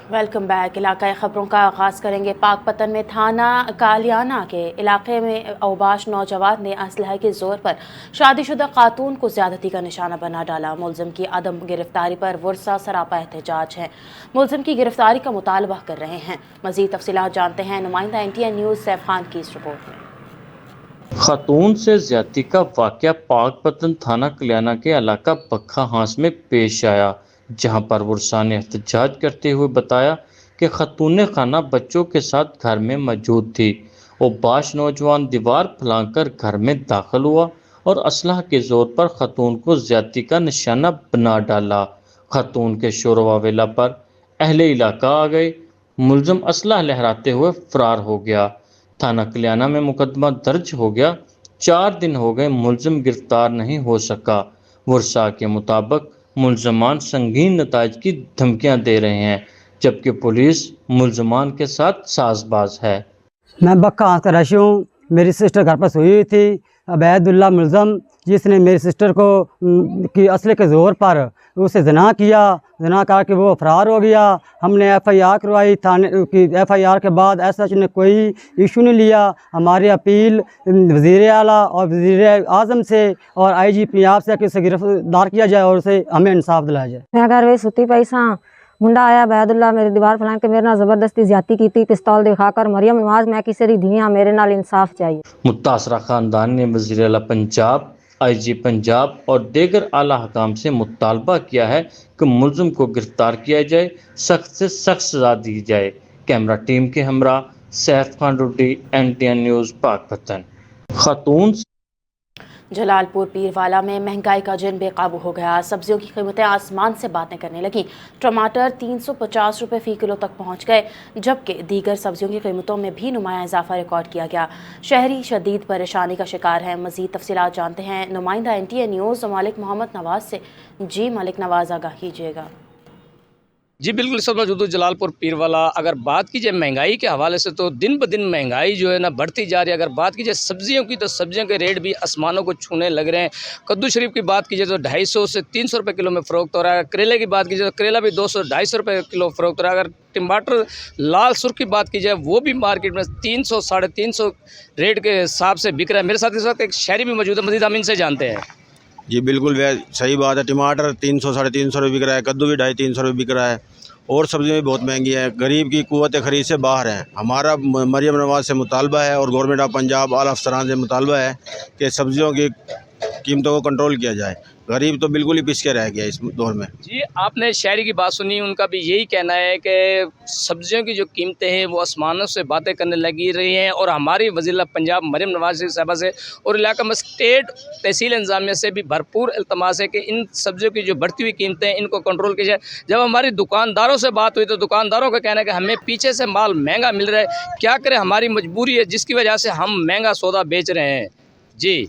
Welcome back. इलाकाई ख़बरों का आगाज़ करेंगे। पाकपतन में थाना कालियाना के इलाके में अवबाश नौजवान ने असलहे के ज़ोर पर शादीशुदा खातून को ज़्यादती का निशाना बना डाला। मुलज़िम की अदम गिरफ्तारी पर वर्सा सरापा एहतजाज है। मुलज़िम की गिरफ्तारी का मुतालबा कर रहे हैं। मज़ीद तफसीलात जानते हैं नुमाइंदा NTN न्यूज़ सैफ खान की इस रिपोर्ट में। खातून से ज्यादती का वाक़या पाकपतन थाना कल्याणा के इलाका पक्खा हांस में पेश आया, जहां पर वर्षा ने एहतजाज करते हुए बताया कि खातून खाना बच्चों के साथ घर में मौजूद थी और बाश नौजवान दीवार फैलाकर घर में दाखिल हुआ और असलहा के जोर पर खातून को ज्यादती का निशाना बना डाला। खातून के शोर वावेला पर अहले इलाका आ गए। मुलज़िम असलहा लहराते हुए फरार हो गया। थाना कल्याणा में मुकदमा दर्ज हो गया। 4 दिन हो गए मुलज़िम गिरफ्तार नहीं हो सका। वर्षा के मुताबिक मुलज़मान संगीन नताइज की धमकियां दे रहे हैं, जबकि पुलिस मुलज़मान के साथ साजबाज है। मैं बक्का का रशी हूँ। मेरी सिस्टर घर पर सोई हुई थी। अबैदुल्ला मुलज़म जिसने मेरी सिस्टर को की असले के ज़ोर पर उसे जना किया, जना करके वो फरार हो गया। हमने FIR करवाई। थाने की FIR के बाद SH ने कोई इशू नहीं लिया। हमारी अपील वज़ीर आला और वज़ीर आज़म से और IG पंजाब से कि उसे गिरफ्तार किया जाए और उसे हमें इंसाफ दिलाया जाए। मैं घर वे सुती पई सां, मुंडा आया बैदुल्ला मेरी दीवार फैलान के मेरे नाल जबरदस्ती ज्यादती की, पिस्तौल दिखाकर। मरियम नवाज मैं किसी दी धियां, मेरे नाल इंसाफ चाहिए। मुतासरा खानदान ने वज़ीर आला पंजाब, IG पंजाब और दीगर आला हकाम से मुतालबा किया है कि मुलज़िम को गिरफ्तार किया जाए, सख्त से सख्त सजा दी जाए। कैमरा टीम के हमरा सैफ खान रोटी, NTN न्यूज़ पाकपतन। खातून जलालपुर पीरवाला में महंगाई का जिन बेकाबू हो गया। सब्जियों की कीमतें आसमान से बातें करने लगी। टमाटर 350 रुपये फ़ी किलो तक पहुंच गए, जबकि दीगर सब्जियों की कीमतों में भी नुमाया इजाफा रिकॉर्ड किया गया। शहरी शदीद परेशानी का शिकार है। मज़ीद तफसीलात जानते हैं नुमाइंदा NTN न्यूज़ मलिक मोहम्मद नवाज़ से। जी मलिक नवाज़, आगाह कीजिएगा। जी बिल्कुल, सब मौजूद जलालपुर पीरवाला। अगर बात की जाए महंगाई के हवाले से तो दिन ब दिन महंगाई जो है ना बढ़ती जा रही है। अगर बात की जाए सब्जियों की तो सब्जियों के रेट भी आसमानों को छूने लग रहे हैं। कद्दू शरीफ की बात की जाए तो 250 से 300 रुपये किलो में फ़रोख्त हो रहा है। करेले की बात की जाए तो करेला भी 200-250 रुपये किलो फ़रोख्त हो रहा है। अगर टमाटर लाल सुर्ख की बात की जाए वो भी मार्केट में 300-350 रेट के हिसाब से बिक रहा है। मेरे साथ इस वक्त एक शहरी भी मौजूद है, मज़ीद हम इनसे जानते हैं। जी बिल्कुल सही बात है। टमाटर 300-350 रुपये बिक रहा है, कद्दू भी 250-300 रुपये बिक रहा है और सब्जियाँ भी बहुत महंगी है। गरीब की कुव्वत ख़रीद से बाहर है। हमारा मरियम नवाज से मुतालबा है और गवर्नमेंट ऑफ पंजाब आला अफसरान से मुतालबा है कि सब्जियों की कीमतों को कंट्रोल किया जाए। गरीब तो बिल्कुल ही पिछके रह गया इस दौर में। जी आपने शहरी की बात सुनी, उनका भी यही कहना है कि सब्जियों की जो कीमतें हैं वो आसमानों से बातें करने लगी रही हैं। और हमारी वज़ीर पंजाब मरियम नवाज साहबा से और इलाका में स्टेट तहसील इंतजामिया से भी भरपूर इल्तमास है कि इन सब्जियों की जो बढ़ती हुई कीमतें हैं इनको कंट्रोल किया जाए। जब हमारी दुकानदारों से बात हुई तो दुकानदारों का कहना है कि हमें पीछे से माल महंगा मिल रहा है, क्या करें, हमारी मजबूरी है जिसकी वजह से हम महंगा सौदा बेच रहे हैं। जी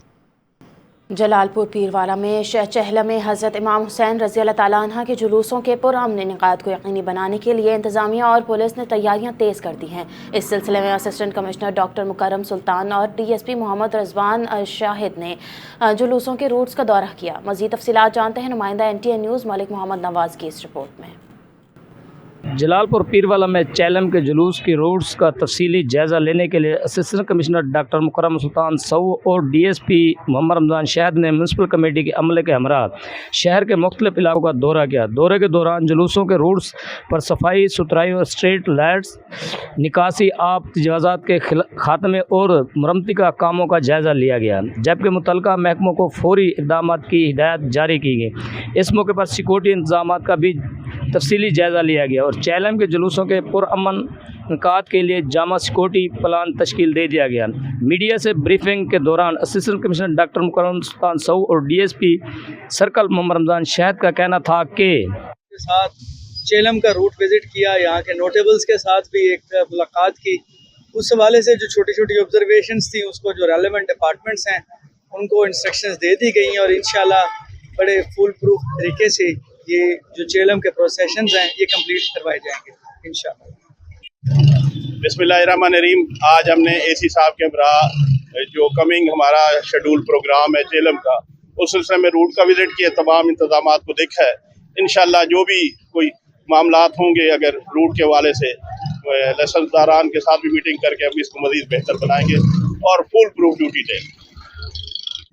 जलालपुर पीरवाला में चहला में हज़रत इमाम हुसैन रज़ी अल्लाह ताला अन्हा के जुलूसों के पुरअमन इनेकाद को यकीनी बनाने के लिए इंतज़ामिया और पुलिस ने तैयारियां तेज़ कर दी हैं। इस सिलसिले में असिस्टेंट कमिश्नर डॉक्टर मुकर्रम सुल्तान और DSP मोहम्मद रज़वान शाहिद ने जुलूसों के रूट्स का दौरा किया। मज़ीद तफसीलात जानते हैं नुमाइंदा NTN न्यूज़ मलिक मोहम्मद नवाज़ की इस रिपोर्ट में। जलालपुर पीरवाला में चैलम के जुलूस की रूट्स का तफसीली जायज़ा लेने के लिए असिस्टेंट कमिश्नर डॉक्टर मुकर्रम सुल्तान सऊ और DSP मोहम्मद रमज़ान शाहिद ने म्यूनसिपल कमेटी के अमले के हमरा शहर के मुख्तलिफ इलाकों का दौरा किया। दौरे के दौरान जुलूसों के रूट्स पर सफाई सुथराई और स्ट्रीट लाइट्स, निकासी, आब तजावुज़ात के खात्मे और मरम्मती का कामों का जायज़ा लिया गया, जबकि मुतल्लिका महकमों को फौरी इक़दाम की हिदायत जारी की गई। इस मौके पर सिक्योरिटी इंतजाम का भी तफसीली जायज़ा लिया गया और चैलम के जुलूसों के पुरअमन इनेकाद के लिए जामा सिक्योरिटी प्लान तश्कील दे दिया गया। मीडिया से ब्रीफिंग के दौरान असिस्टेंट कमिश्नर डॉक्टर मुकर्रम सुल्तान सऊ और DSP सर्कल मोहम्मद रमज़ान शाहिद का कहना था कि साथ चैलम का रूट विज़िट किया, यहाँ के नोटेबल्स के साथ भी एक मुलाकात की। उस हवाले से जो छोटी छोटी ऑब्जर्वेशंस थी उसको जो रेलेवेंट डिपार्टमेंट्स हैं उनको इंस्ट्रक्शंस दे दी गई हैं और इंशाल्लाह बड़े फुल प्रूफ तरीके से ये जो चैलम के प्रोसेशंस हैं ये कंप्लीट करवाए जाएंगे इंशाल्लाह। बिस्मिल्लाहिर्रहमानिर्रहीम। आज हमने AC साहब के हमरा जो कमिंग हमारा शेड्यूल प्रोग्राम है चैलम का, उस सिलसिले में रूट का विजिट किया, तमाम इंतजामात को देखा है। इंशाल्लाह जो भी कोई मामलात होंगे अगर रूट के हवाले से, लैसेंसदारान के साथ भी मीटिंग करके हम इसको मज़ीद बेहतर बनाएंगे और फुल प्रूफ ड्यूटी देंगे।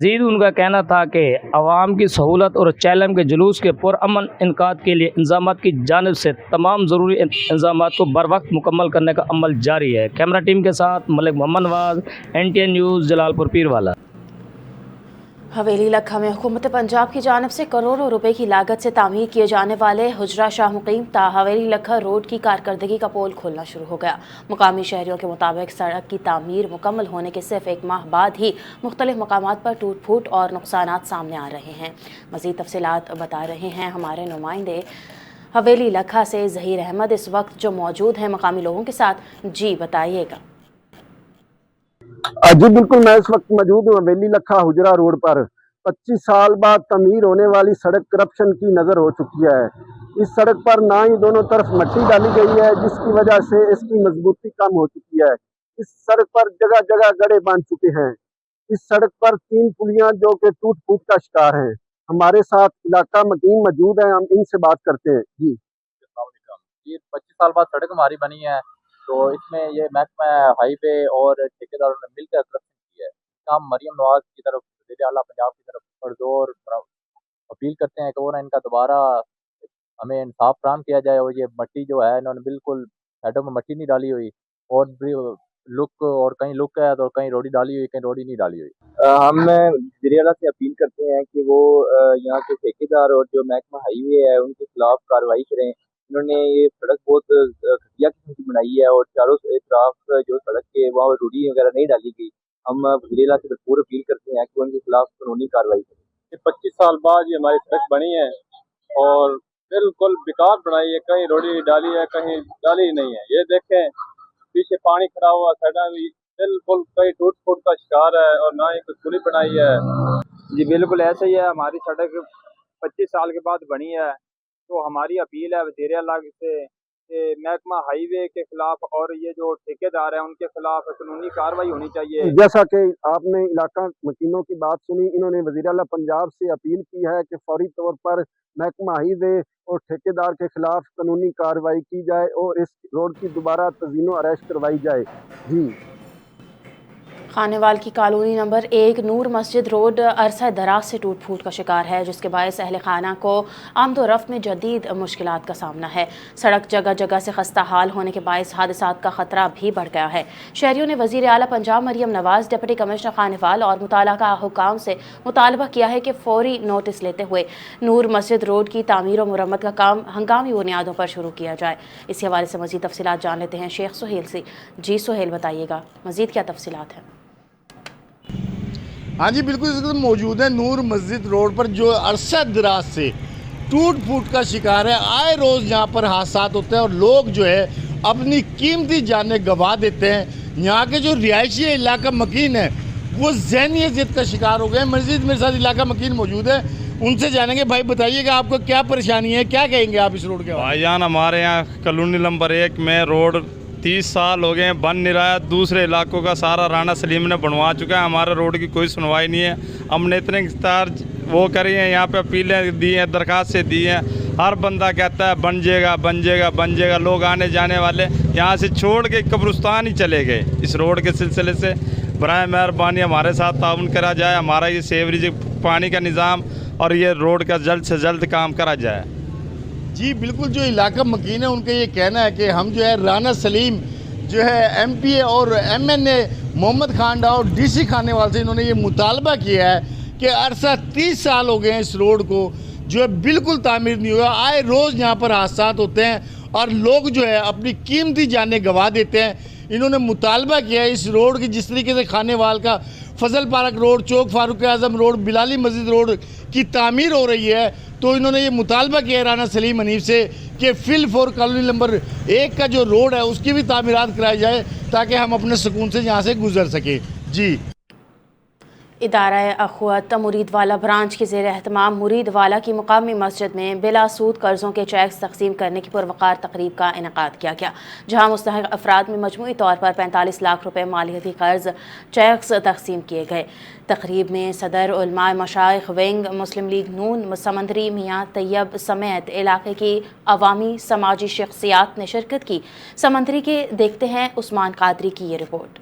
मज़ीद उनका कहना था कि आवाम की सहूलत और चैलम के जुलूस के पुरअमन इनकाद के लिए इंतज़ामात की जानिब से तमाम ज़रूरी इंतज़ामात को बर वक्त मुकम्मल करने का अमल जारी है। कैमरा टीम के साथ मलिक मोहम्मद नवाज, NTN न्यूज़, जलालपुर पीरवाला। हवेली लखा में हुकूमत पंजाब की जानिब से करोड़ों रुपए की लागत से तामीर किए जाने वाले हुजरा शाह मुकीम ता हवेली लखा रोड की कारकर्दगी का पोल खोलना शुरू हो गया। मुकामी शहरियों के मुताबिक सड़क की तामीर मुकम्मल होने के सिर्फ एक माह बाद ही मुख्तलिफ मकामात पर टूट फूट और नुकसानात सामने आ रहे हैं। मज़ीद तफसीलात बता रहे हैं हमारे नुमाइंदे हवेली लखा से ज़हीर अहमद इस वक्त जो मौजूद हैं मकामी लोगों के साथ। जी बताइएगा। जी बिल्कुल, मैं इस वक्त मौजूद हूँ हवेली लखा हुजरा रोड पर। 25 साल बाद तमीर होने वाली सड़क करप्शन की नज़र हो चुकी है। इस सड़क पर ना ही दोनों तरफ मिट्टी डाली गई है, जिसकी वजह से इसकी मजबूती कम हो चुकी है। इस सड़क पर जगह जगह गड्ढे बन चुके हैं। इस सड़क पर 3 पुलियां जो कि टूट फूट का शिकार हैं। हमारे साथ इलाका मकीन मौजूद हैं, हम इनसे बात करते हैं। जी 25 साल बाद सड़क हमारी बनी है, तो इसमें ये महकमा हाईवे और ठेकेदारों ने मिलकर करप्शन की है। काम मरियम नवाज की तरफ, वज़ीर आला पंजाब की तरफ पुरजोर अपील करते हैं कि वो ना इनका दोबारा हमें इंसाफ फराहम किया जाए। और ये मट्टी जो है इन्होंने बिल्कुल साइडों में मट्टी नहीं डाली हुई और लुक और कहीं लुक है तो कहीं रोडी डाली हुई, कहीं रोडी नहीं डाली हुई। हम वज़ीर आला से अपील करते हैं कि वो यहाँ के ठेकेदार और जो महकमा हाईवे है उनके खिलाफ कार्रवाई करें। इन्होंने ये सड़क बहुत घटिया किस्म की बनाई है और चारों तरफ जो सड़क के वहाँ रूढ़ी वगैरह नहीं डाली गई। हम वज़ीर आला से भरपूर अपील करते हैं कि उनके खिलाफ कानूनी कार्रवाई करें। 25 साल बाद ये हमारी सड़क बनी है और बिल्कुल बेकार बनाई है, कहीं रोड़ी डाली है कहीं डाली ही नहीं है। ये देखें पीछे पानी खड़ा हुआ, साइडा भी बिल्कुल कहीं टूट फूट का शिकार है और ना ही कुछ पुली बनाई है। जी बिल्कुल ऐसे ही है, हमारी सड़क 25 साल के बाद बनी है, तो हमारी अपील है वज़ीर आला से महकमा हाईवे के खिलाफ और ये जो ठेकेदार हैं उनके खिलाफ कानूनी कार्रवाई होनी चाहिए। जैसा कि आपने इलाका मकीनों की बात सुनी, इन्होंने वज़ीर आला पंजाब से अपील की है कि फौरी तौर पर महकमा हाईवे और ठेकेदार के खिलाफ कानूनी कार्रवाई की जाए और इस रोड की दोबारा तज़ीनो आरैश करवाई जाए। जी खानेवाल की कॉलोनी नंबर 1 नूर मस्जिद रोड अरसा दराज से टूट फूट का शिकार है, जिसके बायस अहल खाना को आमद व रफ्त में जदीद मुश्किलात का सामना है। सड़क जगह जगह से खस्ता हाल होने के बायस हादसात का खतरा भी बढ़ गया है। शहरियों ने वज़ीर आला पंजाब मरियम नवाज, डिप्टी कमिश्नर खानेवाल और मुताल्लिका हुकाम से मुतालबा किया है कि फौरी नोटिस लेते हुए नूर मस्जिद रोड की तामीर और मुरम्मत का काम हंगामी बुनियादों पर शुरू किया जाए। इसी हवाले से मज़ीद तफसीलात जान लेते हैं शेख सुहेल से। जी सुहेल बताइएगा, मज़ीद क्या तफसीलात हैं? हाँ जी बिल्कुल, इस वक्त मौजूद है नूर मस्जिद रोड पर जो अरसा दराज से टूट फूट का शिकार है। आए रोज़ यहाँ पर हादसात होते हैं और लोग जो है अपनी कीमती जानें गंवा देते हैं। यहाँ के जो रिहायशी इलाका मकीन है वो ज़हनी अज़ियत का शिकार हो गए। मस्जिद मेरे साथ इलाका मकीन मौजूद है, उनसे जानेंगे। भाई बताइएगा आपको क्या परेशानी है, क्या कहेंगे आप इस रोड के? भाईजान हमारे यहाँ कॉलोनी नंबर 1 में रोड 30 साल हो गए बन नहीं रहा है। दूसरे इलाकों का सारा राणा सलीम ने बनवा चुका है, हमारे रोड की कोई सुनवाई नहीं है। हमने इतने तार वो करी हैं, यहाँ पे अपीलें दी हैं, दरखास्तें दी हैं। हर बंदा कहता है बन जाएगा बन जाएगा बन जाएगा। लोग आने जाने वाले यहाँ से छोड़ के कब्रिस्तान ही चले गए। इस रोड के सिलसिले से बराए मेहरबानी हमारे साथ ताउन करा जाए, हमारा ये सेवरेज पानी का निज़ाम और ये रोड का जल्द से जल्द काम करा जाए। जी बिल्कुल, जो इलाका मकीन है उनका ये कहना है कि हम जो है राना सलीम जो है MPA और MNA मोहम्मद खान डार और DC खानेवाल से इन्होंने ये मुतालबा किया है कि अरसा 30 साल हो गए हैं इस रोड को जो है बिल्कुल तामीर नहीं हुआ। आए रोज़ यहाँ पर हादसात होते हैं और लोग जो है अपनी कीमती जानें गंवा देते हैं। इन्होंने मुतालबा किया है इस रोड की, जिस तरीके से खानेवाल का फजल पार्क रोड, चौक फारूक आजम रोड, बिलाली मस्जिद रोड की तामीर हो रही है, तो इन्होंने ये मुतालबा किया राना सलीम हनीफ से कि फिल फॉर कॉलोनी नंबर 1 का जो रोड है उसकी भी तामीरात कराई जाए ताकि हम अपने सुकून से यहाँ से गुजर सकें। जी ادارہ اخوت مرید والا برانچ کے زیر اہتمام مرید والا کی مقامی مسجد میں بلا سود قرضوں کے چیکس تقسیم کرنے کی پروقار تقریب کا انعقاد کیا گیا، جہاں مستحق افراد میں مجموعی طور پر 45 لاکھ روپے مالیاتی قرض چیکس تقسیم کیے گئے۔ تقریب میں صدر علماء مشائخ ونگ مسلم لیگ نون سمندری میاں طیب سمیت علاقے کی عوامی سماجی شخصیات نے شرکت کی۔ سمندری کے دیکھتے ہیں عثمان قادری کی یہ رپورٹ۔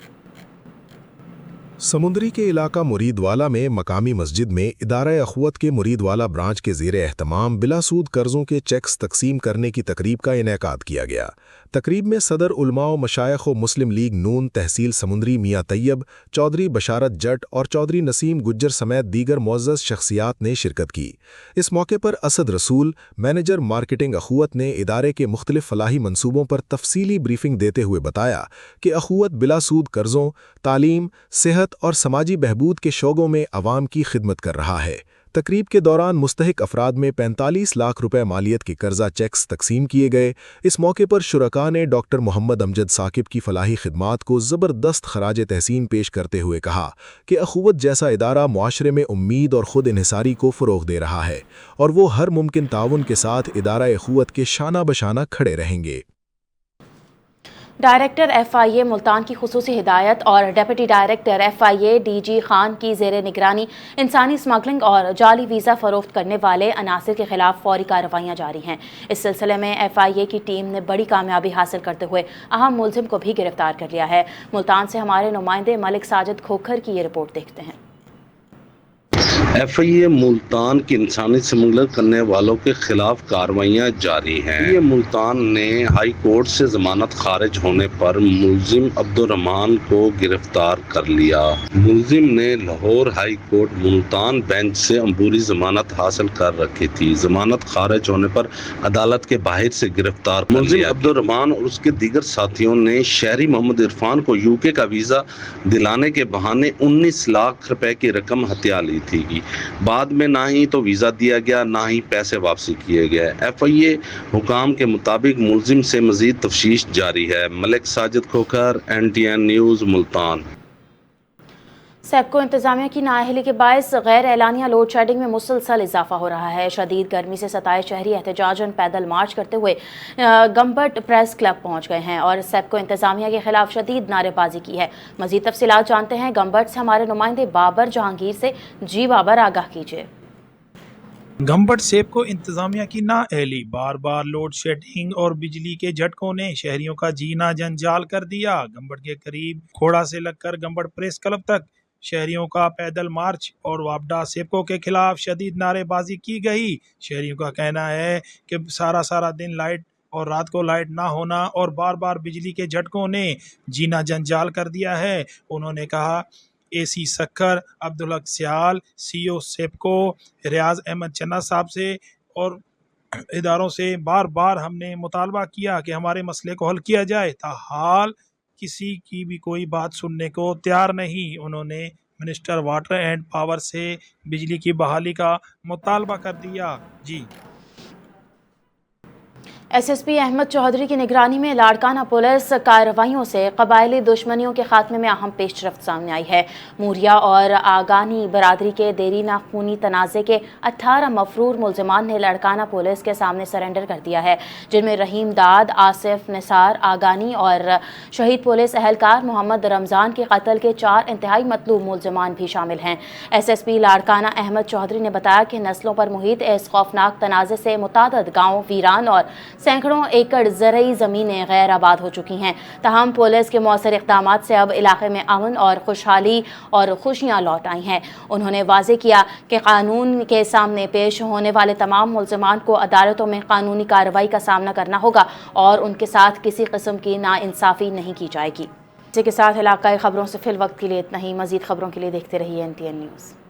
سمندری کے علاقہ مرید والا میں مقامی مسجد میں ادارہ اخوت کے مرید والا برانچ کے زیر اہتمام بلا سود قرضوں کے چیکس تقسیم کرنے کی تقریب کا انعقاد کیا گیا۔ تقریب میں صدر علماء و مشائخ و مسلم لیگ نون تحصیل سمندری میاں طیب، چودھری بشارت جٹ اور چودھری نسیم گجر سمیت دیگر معزز شخصیات نے شرکت کی۔ اس موقع پر اسد رسول، مینیجر مارکیٹنگ اخوت نے ادارے کے مختلف فلاحی منصوبوں پر تفصیلی بریفنگ دیتے ہوئے بتایا کہ اخوت بلا سود قرضوں، تعلیم، صحت اور سماجی بہبود کے شعبوں میں عوام کی خدمت کر رہا ہے۔ تقریب کے دوران مستحق افراد میں 45 لاکھ روپے مالیت کے قرضہ چیکس تقسیم کیے گئے۔ اس موقع پر شرکاء نے ڈاکٹر محمد امجد ثاقب کی فلاحی خدمات کو زبردست خراج تحسین پیش کرتے ہوئے کہا کہ اخوت جیسا ادارہ معاشرے میں امید اور خود انحصاری کو فروغ دے رہا ہے اور وہ ہر ممکن تعاون کے ساتھ ادارہ اخوت کے شانہ بشانہ کھڑے رہیں گے۔ ڈائریکٹر FIA ملتان کی خصوصی ہدایت اور deputy director FIA DG Khan کی زیر نگرانی انسانی اسمگلنگ اور جعلی ویزا فروخت کرنے والے عناصر کے خلاف فوری کارروائیاں جاری ہیں۔ اس سلسلے میں FIA کی ٹیم نے بڑی کامیابی حاصل کرتے ہوئے اہم ملزم کو بھی گرفتار کر لیا ہے۔ ملتان سے ہمارے نمائندے ملک ساجد کھوکھر کی یہ رپورٹ دیکھتے ہیں۔ FIA ملتان کی انسانی اسمگلنگ کرنے والوں کے خلاف کارروائیاں جاری ہیں۔ FIA ملتان نے ہائی کورٹ سے ضمانت خارج ہونے پر ملزم عبدالرحمان کو گرفتار کر لیا۔ ملزم نے Lahore high court Multan bench سے عبوری ضمانت حاصل کر رکھی تھی۔ ضمانت خارج ہونے پر عدالت کے باہر سے گرفتار کر لیا۔ ملزم عبدالرحمان اور اس کے دیگر ساتھیوں نے شہری محمد عرفان کو UK کا ویزا دلانے کے بہانے 19 لاکھ روپے کی رقم ہتھیا لی تھی۔ بعد میں نہ ہی تو ویزا دیا گیا نہ ہی پیسے واپسی کیے گئے۔ FIA حکام کے مطابق ملزم سے مزید تفتیش جاری ہے۔ ملک ساجد کھوکھر NTN نیوز ملتان۔ سیپکو انتظامیہ کی نااہلی کے باعث غیر اعلانیہ لوڈ شیڈنگ میں مسلسل اضافہ ہو رہا ہے۔ شدید گرمی سے ستائے شہری احتجاجاً پیدل مارچ کرتے ہوئے گمبٹ پریس کلب پہنچ گئے ہیں اور سیپکو انتظامیہ کے خلاف شدید نعرے بازی کی ہے۔ مزید تفصیلات جانتے ہیں گمبٹ سے ہمارے نمائندے بابر جہانگیر سے۔ جی بابر، آگاہ کیجیے۔ گمبٹ سیپکو انتظامیہ کی نااہلی، بار بار لوڈ شیڈنگ اور بجلی کے جھٹکوں نے شہریوں کا جینا جنجال کر دیا۔ گمبٹ کے قریب کھوڑا سے لگ کر گمبٹ پریس کلب تک شہریوں کا پیدل مارچ اور وابڈا سیپکو کے خلاف شدید نعرے بازی کی گئی۔ شہریوں کا کہنا ہے کہ سارا دن لائٹ اور رات کو لائٹ نہ ہونا اور بار بار بجلی کے جھٹکوں نے جینا جنجال کر دیا ہے۔ انہوں نے کہا AC سکھر، عبدالحق سیال، CO سیپکو ریاض احمد چنا صاحب سے اور اداروں سے بار بار ہم نے مطالبہ کیا کہ ہمارے مسئلے کو حل کیا جائے، تاحال کسی کی بھی کوئی بات سننے کو تیار نہیں۔ انہوں نے منسٹر واٹر اینڈ پاور سے بجلی کی بحالی کا مطالبہ کر دیا۔ جی SSP احمد چودھری کی نگرانی میں لاڑکانہ پولیس کارروائیوں سے قبائلی دشمنیوں کے خاتمے میں اہم پیش رفت سامنے آئی ہے۔ موریا اور آگانی برادری کے دیرینہ خونی تنازع کے 18 مفرور ملزمان نے لاڑکانہ پولیس کے سامنے سرنڈر کر دیا ہے، جن میں رحیم داد، آصف نثار آگانی اور شہید پولیس اہلکار محمد رمضان کے قتل کے 4 انتہائی مطلوب ملزمان بھی شامل ہیں۔ SSP لاڑکانہ احمد چودھری نے بتایا کہ نسلوں پر محیط اس خوفناک تنازع سے متعدد گاؤں ویران اور سینکڑوں ایکڑ زرعی زمینیں غیر آباد ہو چکی ہیں۔ تاہم پولیس کے مؤثر اقدامات سے اب علاقے میں امن اور خوشحالی اور خوشیاں لوٹ آئی ہیں۔ انہوں نے واضح کیا کہ قانون کے سامنے پیش ہونے والے تمام ملزمان کو عدالتوں میں قانونی کارروائی کا سامنا کرنا ہوگا اور ان کے ساتھ کسی قسم کی ناانصافی نہیں کی جائے گی۔ اسی کے ساتھ علاقائی خبروں سے فی الوقت کے لیے اتنا ہی۔ مزید خبروں کے لیے دیکھتے رہیے NTN نیوز۔